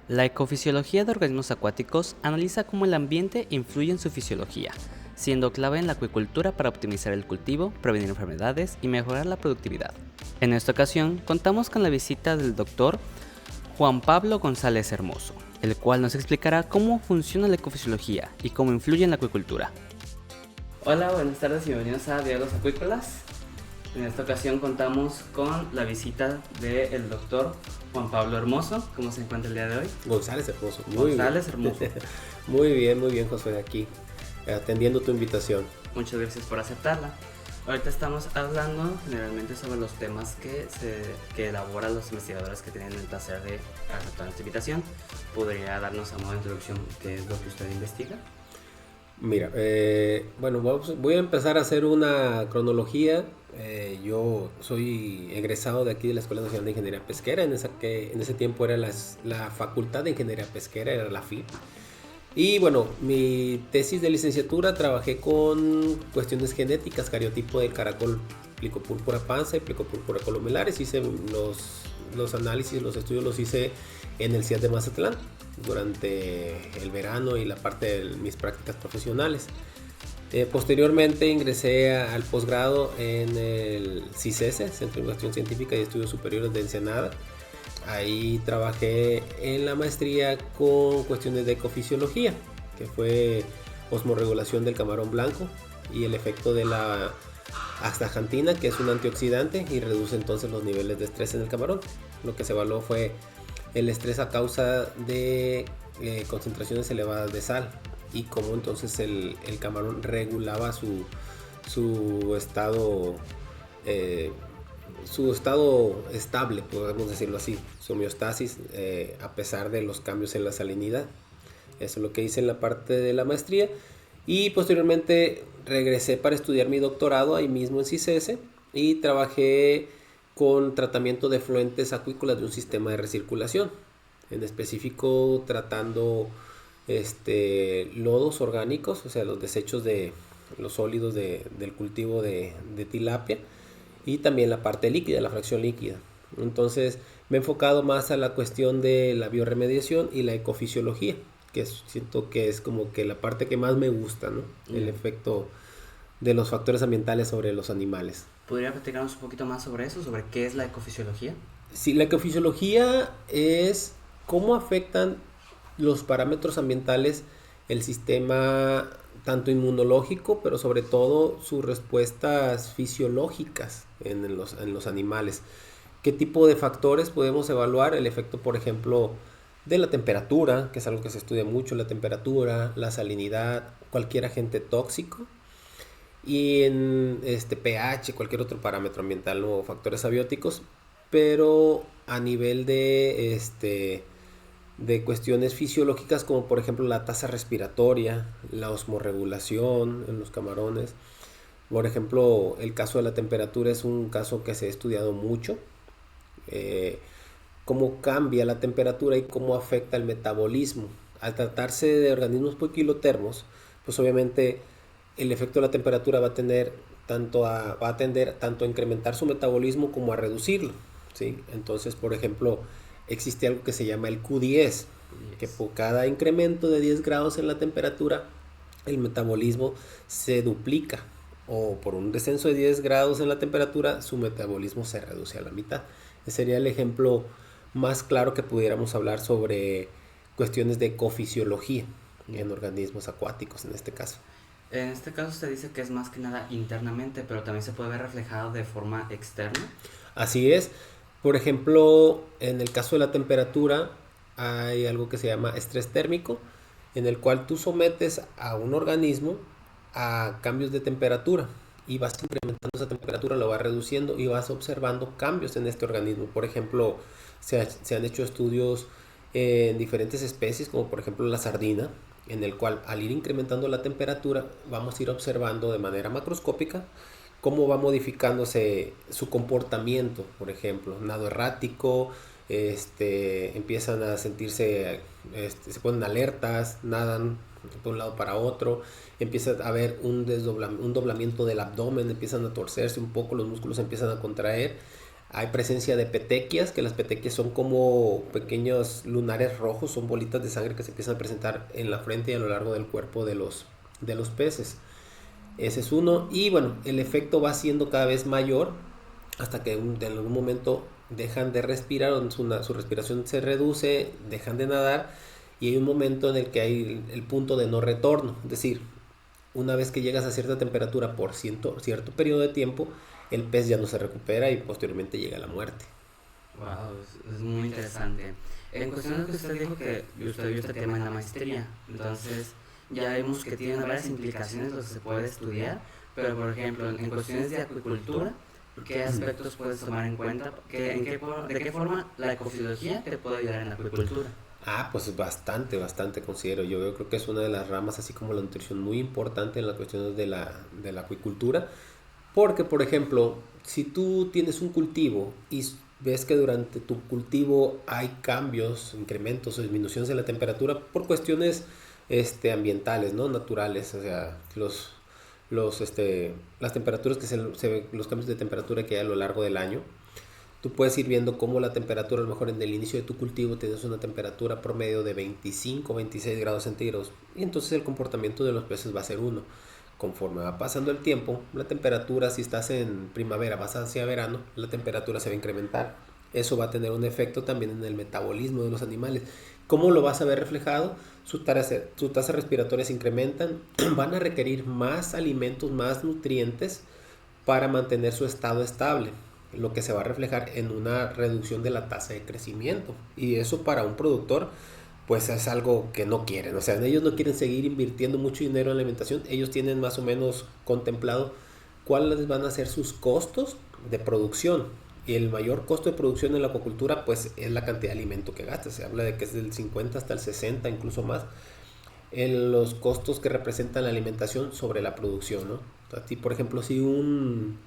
La ecofisiología de organismos acuáticos analiza cómo el ambiente influye en su fisiología, siendo clave en la acuicultura para optimizar el cultivo, prevenir enfermedades y mejorar la productividad. En esta ocasión, contamos con la visita del doctor Juan Pablo González Hermoso, el cual nos explicará cómo funciona la ecofisiología y cómo influye en la acuicultura. Hola, buenas tardes y bienvenidos a Diálogos Acuícolas. En esta ocasión contamos con la visita del doctor Juan Pablo Hermoso. ¿Cómo se encuentra el día de hoy? González Hermoso, González Hermoso. Muy bien, Josué, aquí, atendiendo tu invitación. Muchas gracias por aceptarla. Ahorita estamos hablando generalmente sobre los temas que elaboran los investigadores que tienen el placer de aceptar esta invitación. ¿Podría darnos a modo de introducción qué es lo que usted investiga? Mira, voy a empezar a hacer una cronología. Yo soy egresado de aquí de la Escuela Nacional de Ingeniería Pesquera, en ese tiempo era la Facultad de Ingeniería Pesquera, era la FIP. Y bueno, mi tesis de licenciatura trabajé con cuestiones genéticas, cariotipo del caracol Plicopúrpura panza y Plicopúrpura columelares. Hice los análisis, los estudios los hice en el CIAT de Mazatlán durante el verano y la parte de mis prácticas profesionales. Posteriormente ingresé al posgrado en el CICESE, Centro de Investigación Científica y Estudios Superiores de Ensenada. Ahí trabajé en la maestría con cuestiones de ecofisiología, que fue osmorregulación del camarón blanco y el efecto de la astaxantina, que es un antioxidante y reduce entonces los niveles de estrés en el camarón. Lo que se evaluó fue el estrés a causa de concentraciones elevadas de sal y cómo entonces el camarón regulaba su estado estable, podemos decirlo así, su homeostasis, a pesar de los cambios en la salinidad. Eso es lo que hice en la parte de la maestría y posteriormente regresé para estudiar mi doctorado ahí mismo en CICESE y trabajé con tratamiento de efluentes acuícolas de un sistema de recirculación, en específico tratando lodos orgánicos, o sea, los desechos de los sólidos del cultivo de tilapia, y también la parte líquida, la fracción líquida. Entonces me he enfocado más a la cuestión de la bioremediación y la ecofisiología, siento que es como que la parte que más me gusta, ¿no? El efecto de los factores ambientales sobre los animales. ¿Podría platicarnos un poquito más sobre eso, sobre qué es la ecofisiología? Sí, la ecofisiología es cómo afectan los parámetros ambientales el sistema tanto inmunológico, pero sobre todo sus respuestas fisiológicas en los animales. ¿Qué tipo de factores podemos evaluar? El efecto, por ejemplo, de la temperatura, que es algo que se estudia mucho, la temperatura, la salinidad, cualquier agente tóxico, y en pH, cualquier otro parámetro ambiental o factores abióticos, pero a nivel de cuestiones fisiológicas como por ejemplo la tasa respiratoria, la osmorregulación en los camarones. Por ejemplo, el caso de la temperatura es un caso que se ha estudiado mucho. Cómo cambia la temperatura y cómo afecta el metabolismo. Al tratarse de organismos poiquilotermos, pues obviamente el efecto de la temperatura va a tender va a tender tanto a incrementar su metabolismo como a reducirlo, ¿sí? Entonces, por ejemplo, existe algo que se llama el Q10, que por cada incremento de 10 grados en la temperatura, el metabolismo se duplica, o por un descenso de 10 grados en la temperatura, su metabolismo se reduce a la mitad. Ese sería el ejemplo más claro que pudiéramos hablar sobre cuestiones de ecofisiología en organismos acuáticos en este caso. En este caso usted dice que es más que nada internamente, pero también se puede ver reflejado de forma externa. Así es. Por ejemplo, en el caso de la temperatura hay algo que se llama estrés térmico, en el cual tú sometes a un organismo a cambios de temperatura y vas incrementando esa temperatura, lo vas reduciendo y vas observando cambios en este organismo. Por ejemplo, se han hecho estudios en diferentes especies, como por ejemplo la sardina, en el cual al ir incrementando la temperatura vamos a ir observando de manera macroscópica cómo va modificándose su comportamiento. Por ejemplo, nado errático, empiezan a sentirse, se ponen alertas, nadan de un lado para otro, empieza a haber un doblamiento del abdomen, empiezan a torcerse un poco, los músculos empiezan a contraer. Hay presencia de petequias, que las petequias son como pequeños lunares rojos, son bolitas de sangre que se empiezan a presentar en la frente y a lo largo del cuerpo de los peces. Ese es uno. Y bueno, el efecto va siendo cada vez mayor hasta que en algún momento dejan de respirar, su respiración se reduce, dejan de nadar y hay un momento en el que hay el punto de no retorno. Es decir, una vez que llegas a cierta temperatura por cierto periodo de tiempo, el pez ya no se recupera y posteriormente llega la muerte. Wow, es muy interesante. En cuestión de que usted dijo que usted vio este tema en la maestría, entonces ya vemos que tiene varias implicaciones lo que se puede estudiar, pero por ejemplo, en cuestiones de acuicultura, ¿qué aspectos puedes tomar en cuenta? ¿De qué forma la ecofisiología te puede ayudar en la acuicultura? Pues bastante considero. Yo creo que es una de las ramas, así como la nutrición, muy importante en las cuestiones de la acuicultura. Porque, por ejemplo, si tú tienes un cultivo y ves que durante tu cultivo hay cambios, incrementos o disminuciones de la temperatura por cuestiones ambientales, ¿no? Naturales, o sea, las temperaturas los cambios de temperatura que hay a lo largo del año. Tú puedes ir viendo cómo la temperatura, a lo mejor en el inicio de tu cultivo tienes una temperatura promedio de 25, 26 grados centígrados y entonces el comportamiento de los peces va a ser uno. Conforme va pasando el tiempo, la temperatura, si estás en primavera, vas hacia verano, la temperatura se va a incrementar. Eso va a tener un efecto también en el metabolismo de los animales. ¿Cómo lo vas a ver reflejado? Sus tasas respiratorias incrementan, van a requerir más alimentos, más nutrientes para mantener su estado estable, lo que se va a reflejar en una reducción de la tasa de crecimiento. Y eso para un productor pues es algo que no quieren. O sea, ellos no quieren seguir invirtiendo mucho dinero en la alimentación. Ellos tienen más o menos contemplado cuáles van a ser sus costos de producción. Y el mayor costo de producción en la acuacultura pues es la cantidad de alimento que gasta. Se habla de que es del 50 hasta el 60, incluso más, en los costos que representan la alimentación sobre la producción, ¿no? A ti, por ejemplo, si un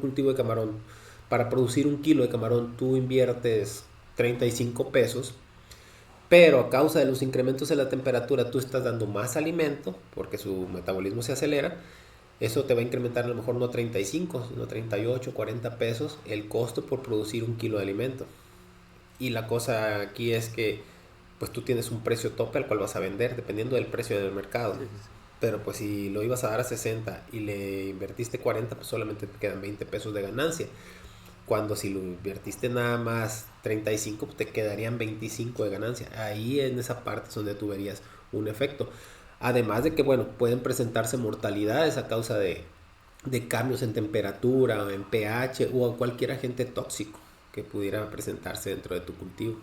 cultivo de camarón, para producir un kilo de camarón tú inviertes 35 pesos, pero a causa de los incrementos en la temperatura tú estás dando más alimento porque su metabolismo se acelera, eso te va a incrementar a lo mejor no 35, sino 38, 40 pesos el costo por producir un kilo de alimento. Y la cosa aquí es que pues tú tienes un precio tope al cual vas a vender dependiendo del precio del mercado. Sí, sí, sí. Pero pues si lo ibas a dar a 60 y le invertiste 40, pues solamente te quedan 20 pesos de ganancia. Cuando si lo invertiste nada más 35, pues te quedarían 25 de ganancia. Ahí en esa parte es donde tú verías un efecto. Además de que, bueno, pueden presentarse mortalidades a causa de cambios en temperatura, o en pH o cualquier agente tóxico que pudiera presentarse dentro de tu cultivo.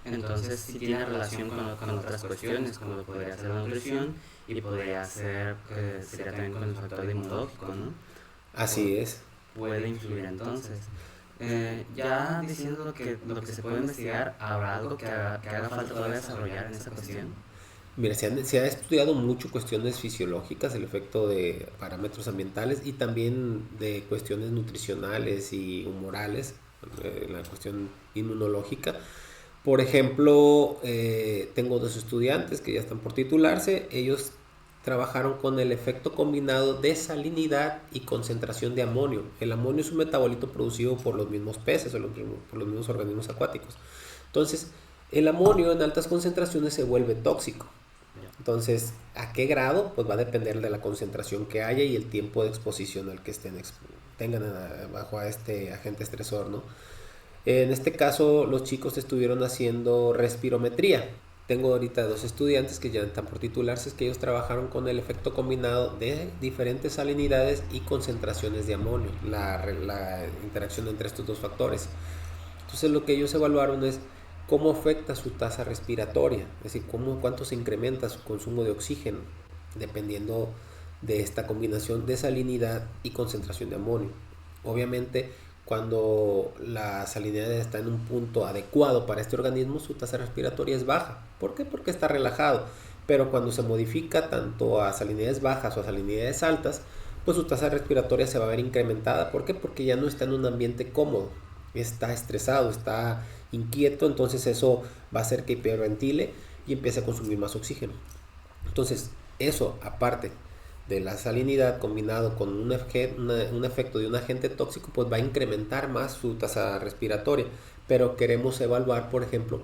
Entonces sí tiene relación con otras cuestiones, como podría ser la nutrición y podría ser, sería también con el factor inmunológico, ¿no? Así es. Puede influir entonces. Ya diciendo lo que se puede investigar, ¿habrá algo que haga falta todavía desarrollar en esa cuestión? Mira, se ha estudiado mucho cuestiones fisiológicas, el efecto de parámetros ambientales y también de cuestiones nutricionales y humorales, la cuestión inmunológica. Por ejemplo, tengo dos estudiantes que ya están por titularse. Ellos trabajaron con el efecto combinado de salinidad y concentración de amonio. El amonio es un metabolito producido por los mismos peces o por los mismos organismos acuáticos. Entonces, el amonio en altas concentraciones se vuelve tóxico. Entonces, ¿a qué grado? Pues va a depender de la concentración que haya y el tiempo de exposición al que tengan bajo a este agente estresor, ¿no? En este caso, los chicos estuvieron haciendo respirometría. Tengo ahorita dos estudiantes que ya están por titularse, es que ellos trabajaron con el efecto combinado de diferentes salinidades y concentraciones de amonio, la interacción entre estos dos factores. Entonces, lo que ellos evaluaron es cómo afecta su tasa respiratoria, es decir, cuánto se incrementa su consumo de oxígeno, dependiendo de esta combinación de salinidad y concentración de amonio. Obviamente, cuando la salinidad está en un punto adecuado para este organismo, su tasa respiratoria es baja. ¿Por qué? Porque está relajado. Pero cuando se modifica tanto a salinidades bajas o a salinidades altas, pues su tasa respiratoria se va a ver incrementada. ¿Por qué? Porque ya no está en un ambiente cómodo. Está estresado, está inquieto, entonces eso va a hacer que hiperventile y empiece a consumir más oxígeno. Entonces, eso aparte de la salinidad combinado con un efecto de un agente tóxico, pues va a incrementar más su tasa respiratoria. Pero queremos evaluar, por ejemplo,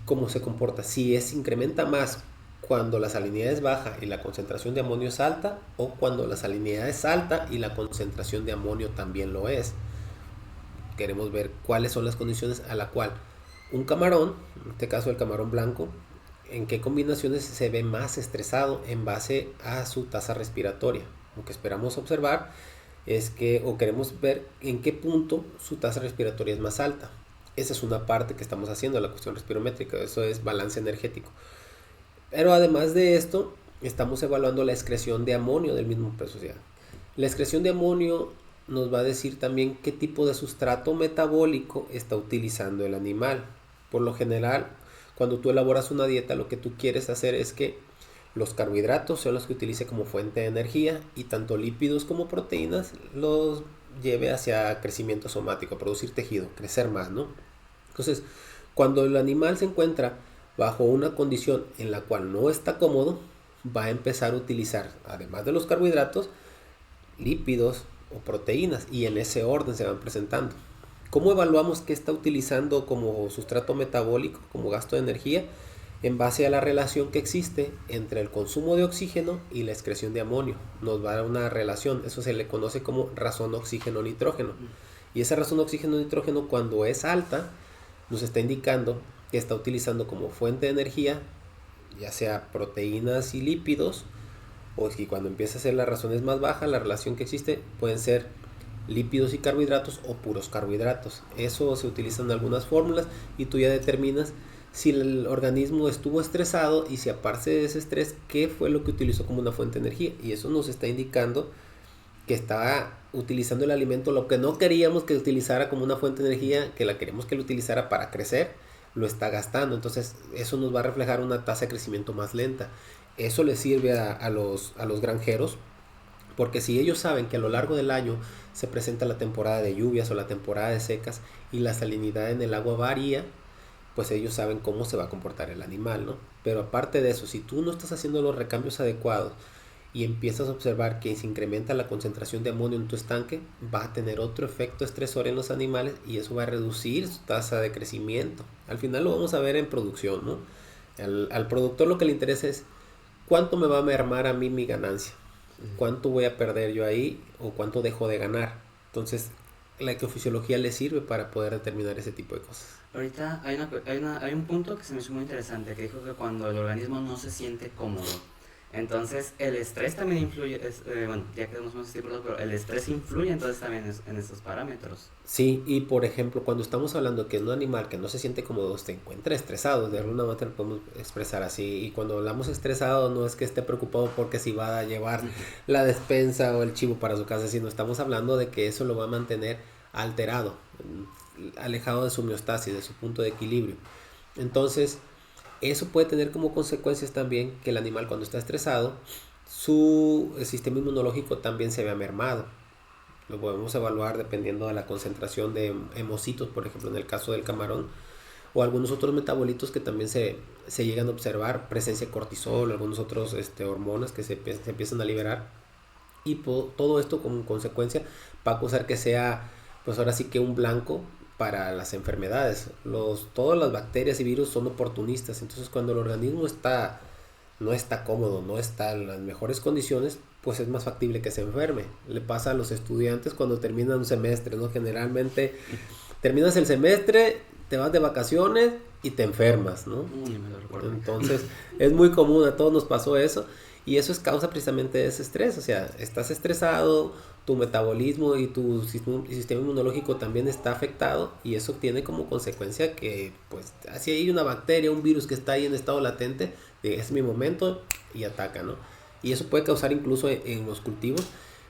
cómo se comporta. Si incrementa más cuando la salinidad es baja y la concentración de amonio es alta, o cuando la salinidad es alta y la concentración de amonio también lo es. Queremos ver cuáles son las condiciones a la cual un camarón, en este caso el camarón blanco, en qué combinaciones se ve más estresado en base a su tasa respiratoria. Lo que esperamos observar es que, o queremos ver en qué punto su tasa respiratoria es más alta. Esa es una parte que estamos haciendo, la cuestión respirométrica, eso es balance energético. Pero además de esto, estamos evaluando la excreción de amonio del mismo peso. O sea, la excreción de amonio nos va a decir también qué tipo de sustrato metabólico está utilizando el animal. Por lo general, cuando tú elaboras una dieta, lo que tú quieres hacer es que los carbohidratos sean los que utilice como fuente de energía y tanto lípidos como proteínas los lleve hacia crecimiento somático, a producir tejido, crecer más, ¿no? Entonces, cuando el animal se encuentra bajo una condición en la cual no está cómodo, va a empezar a utilizar, además de los carbohidratos, lípidos o proteínas, y en ese orden se van presentando. ¿Cómo evaluamos qué está utilizando como sustrato metabólico, como gasto de energía? En base a la relación que existe entre el consumo de oxígeno y la excreción de amonio. Nos va a dar una relación, eso se le conoce como razón oxígeno-nitrógeno. Y esa razón oxígeno-nitrógeno, cuando es alta, nos está indicando que está utilizando como fuente de energía, ya sea proteínas y lípidos, o si cuando empieza a ser las razones más bajas, la relación que existe pueden ser lípidos y carbohidratos o puros carbohidratos. Eso se utiliza en algunas fórmulas y tú ya determinas si el organismo estuvo estresado y si aparte de ese estrés, qué fue lo que utilizó como una fuente de energía. Y eso nos está indicando que está utilizando el alimento, lo que no queríamos que utilizara como una fuente de energía, que la queremos que lo utilizara para crecer, lo está gastando. Entonces eso nos va a reflejar una tasa de crecimiento más lenta. Eso le sirve a los granjeros, porque si ellos saben que a lo largo del año se presenta la temporada de lluvias o la temporada de secas y la salinidad en el agua varía, pues ellos saben cómo se va a comportar el animal, ¿no? Pero aparte de eso, si tú no estás haciendo los recambios adecuados y empiezas a observar que se incrementa la concentración de amonio en tu estanque, va a tener otro efecto estresor en los animales y eso va a reducir su tasa de crecimiento. Al final lo vamos a ver en producción, ¿no? Al productor lo que le interesa es cuánto me va a mermar a mí mi ganancia, cuánto voy a perder yo ahí o cuánto dejo de ganar. Entonces la ecofisiología le sirve para poder determinar ese tipo de cosas. Ahorita hay un punto que se me hizo muy interesante, que dijo que cuando el organismo no se siente cómodo, entonces el estrés también influye, bueno, ya quedamos más estipulados, pero el estrés influye entonces también en estos parámetros. Sí, y por ejemplo, cuando estamos hablando que un animal que no se siente cómodo se encuentra estresado, de alguna manera lo podemos expresar así, y cuando hablamos estresado no es que esté preocupado porque si va a llevar la despensa o el chivo para su casa, sino estamos hablando de que eso lo va a mantener alterado, alejado de su homeostasis, de su punto de equilibrio. Entonces, eso puede tener como consecuencias también que el animal cuando está estresado, su sistema inmunológico también se vea mermado. Lo podemos evaluar dependiendo de la concentración de hemocitos, por ejemplo, en el caso del camarón, o algunos otros metabolitos que también se llegan a observar, presencia de cortisol, algunos otros hormonas que se empiezan a liberar. Y todo esto como consecuencia va a causar que sea, pues ahora sí que un blanco para las enfermedades. Todas las bacterias y virus son oportunistas, entonces cuando el organismo no está cómodo, no está en las mejores condiciones, pues es más factible que se enferme. Le pasa a los estudiantes cuando terminan un semestre, ¿no? Generalmente terminas el semestre, te vas de vacaciones y te enfermas, ¿no? Me lo recuerdo. Entonces es muy común, a todos nos pasó eso, y eso es causa precisamente de ese estrés. O sea, estás estresado, tu metabolismo y tu sistema inmunológico también está afectado, y eso tiene como consecuencia que, pues, si hay una bacteria, un virus que está ahí en estado latente, es mi momento y ataca, ¿no? Y eso puede causar incluso en los cultivos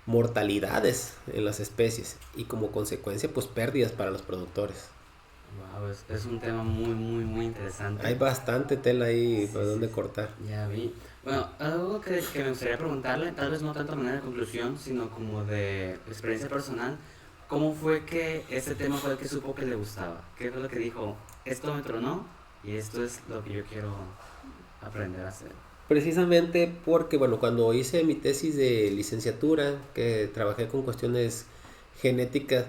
mortalidades en las especies y como consecuencia, pues, pérdidas para los productores. Wow, es un tema muy, muy, muy interesante. Hay bastante tela ahí por donde Sí. cortar. Ya vi. Bueno, algo que me gustaría preguntarle, tal vez no tanto a manera de conclusión, sino como de experiencia personal, ¿cómo fue que ese tema fue el que supo que le gustaba? ¿Qué fue lo que dijo? Esto me tronó y esto es lo que yo quiero aprender a hacer. Precisamente porque, bueno, cuando hice mi tesis de licenciatura, que trabajé con cuestiones genéticas,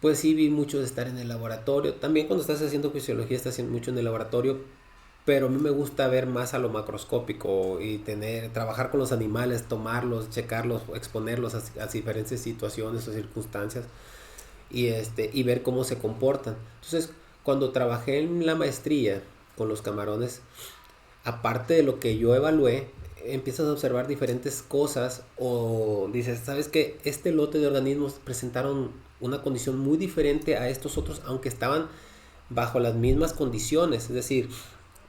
pues sí vi mucho de estar en el laboratorio. También cuando estás haciendo fisiología estás haciendo mucho en el laboratorio, pero a mí me gusta ver más a lo macroscópico y trabajar con los animales, tomarlos, checarlos, exponerlos a diferentes situaciones o circunstancias y ver cómo se comportan. Entonces, cuando trabajé en la maestría con los camarones, aparte de lo que yo evalué, empiezas a observar diferentes cosas o dices, ¿sabes qué? Este lote de organismos presentaron una condición muy diferente a estos otros, aunque estaban bajo las mismas condiciones, es decir,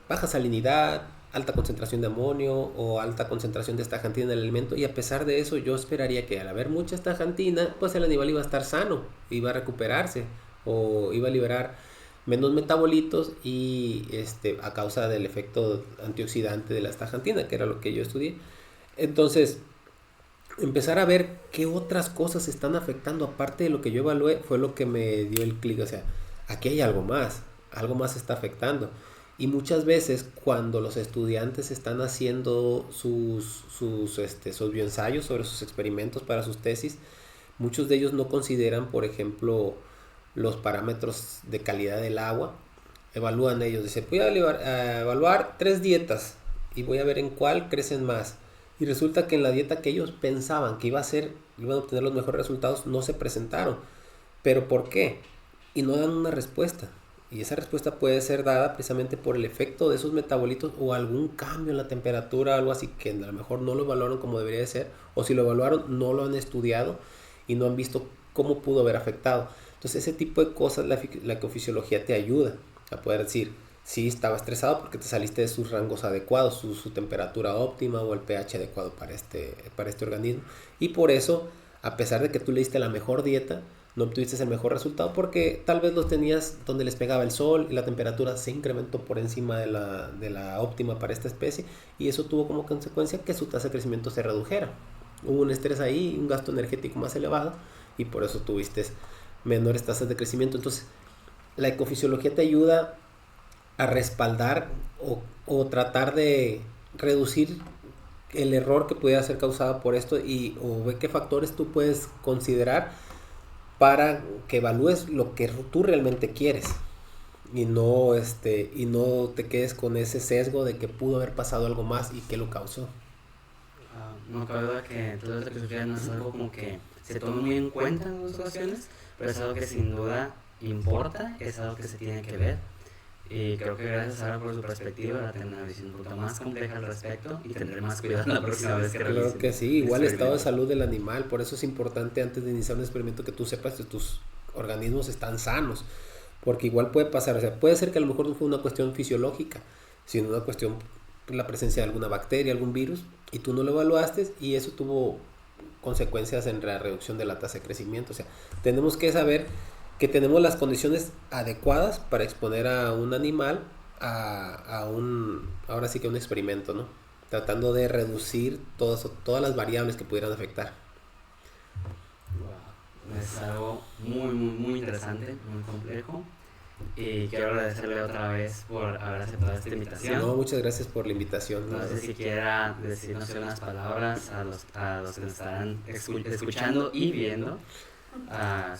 baja salinidad, alta concentración de amonio o alta concentración de estajantina en el alimento, y a pesar de eso yo esperaría que al haber mucha estajantina, pues el animal iba a estar sano, iba a recuperarse o iba a liberar menos metabolitos y a causa del efecto antioxidante de la astaxantina, que era lo que yo estudié. Entonces, empezar a ver qué otras cosas están afectando aparte de lo que yo evalué fue lo que me dio el clic. O sea, aquí hay algo más está afectando. Y muchas veces cuando los estudiantes están haciendo sus bioensayos sobre sus experimentos para sus tesis, muchos de ellos no consideran, por ejemplo, los parámetros de calidad del agua. Evalúan ellos, dicen, voy a evaluar 3 dietas y voy a ver en cuál crecen más. Y resulta que en la dieta que ellos pensaban que iban a obtener los mejores resultados, no se presentaron. ¿Pero por qué? Y no dan una respuesta. Y esa respuesta puede ser dada precisamente por el efecto de esos metabolitos o algún cambio en la temperatura, algo así que a lo mejor no lo evaluaron como debería de ser, o si lo evaluaron no lo han estudiado y no han visto cómo pudo haber afectado. Entonces ese tipo de cosas la ecofisiología te ayuda a poder decir, sí, estaba estresado porque te saliste de sus rangos adecuados, su temperatura óptima o el pH adecuado para este organismo. Y por eso, a pesar de que tú le diste la mejor dieta, no obtuviste el mejor resultado porque tal vez los tenías donde les pegaba el sol y la temperatura se incrementó por encima de la óptima para esta especie, y eso tuvo como consecuencia que su tasa de crecimiento se redujera. Hubo un estrés ahí, un gasto energético más elevado, y por eso tuviste menores tasas de crecimiento. Entonces, la ecofisiología te ayuda a respaldar o tratar de reducir el error que pudiera ser causado por esto o ver qué factores tú puedes considerar para que evalúes lo que tú realmente quieres y no te quedes con ese sesgo de que pudo haber pasado algo más y que lo causó. No cabe duda que todo esto que sucede no es algo como que se tome muy en cuenta en las ocasiones, pero es algo que sin duda importa, es algo que se tiene que ver. Y creo que gracias a Sara por su perspectiva va a tener una visión un poco más compleja al respecto y tendré más cuidado la próxima vez que realice. Claro que sí, igual el estado de salud del animal, por eso es importante antes de iniciar un experimento que tú sepas que tus organismos están sanos, porque igual puede pasar, o sea, puede ser que a lo mejor no fue una cuestión fisiológica, sino una cuestión por la presencia de alguna bacteria, algún virus, y tú no lo evaluaste y eso tuvo consecuencias en la reducción de la tasa de crecimiento. O sea, tenemos que saber que tenemos las condiciones adecuadas para exponer a un animal ahora sí que un experimento, ¿no? Tratando de reducir todas las variables que pudieran afectar. Wow. Es algo muy, muy, muy interesante, muy complejo. Y quiero agradecerle otra vez por haber aceptado esta invitación. No, muchas gracias por la invitación. No sé si quiera decirnos unas palabras a los que nos estarán escuchando y viendo.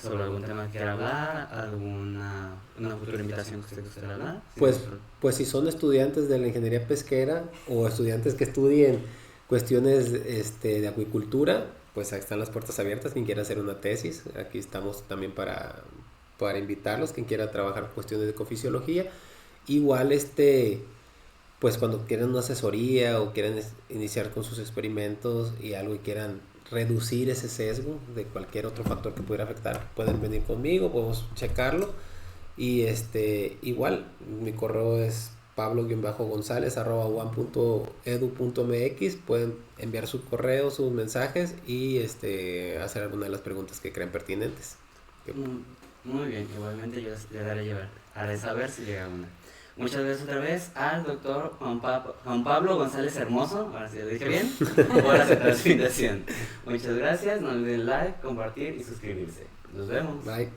Sobre algún tema que quiera hablar, una futura invitación que usted gustaría hablar. Pues si son estudiantes de la ingeniería pesquera o estudiantes que estudien cuestiones de acuicultura, pues ahí están las puertas abiertas. Quien quiera hacer una tesis, aquí estamos también para invitarlos. Quien quiera trabajar cuestiones de ecofisiología, igual pues cuando quieran una asesoría o quieran iniciar con sus experimentos y algo y quieran reducir ese sesgo de cualquier otro factor que pudiera afectar, pueden venir conmigo, podemos checarlo. Y igual mi correo es pablo-gonzález@uam.edu.mx. Pueden enviar su correo, sus mensajes y hacer alguna de las preguntas que crean pertinentes. Muy bien, igualmente yo haré saber si llega una. Muchas gracias otra vez al doctor Juan Pablo González Hermoso, ahora sí lo dije bien, por aceptar su invitación. Muchas gracias, no olviden like, compartir y suscribirse. Nos vemos. Bye.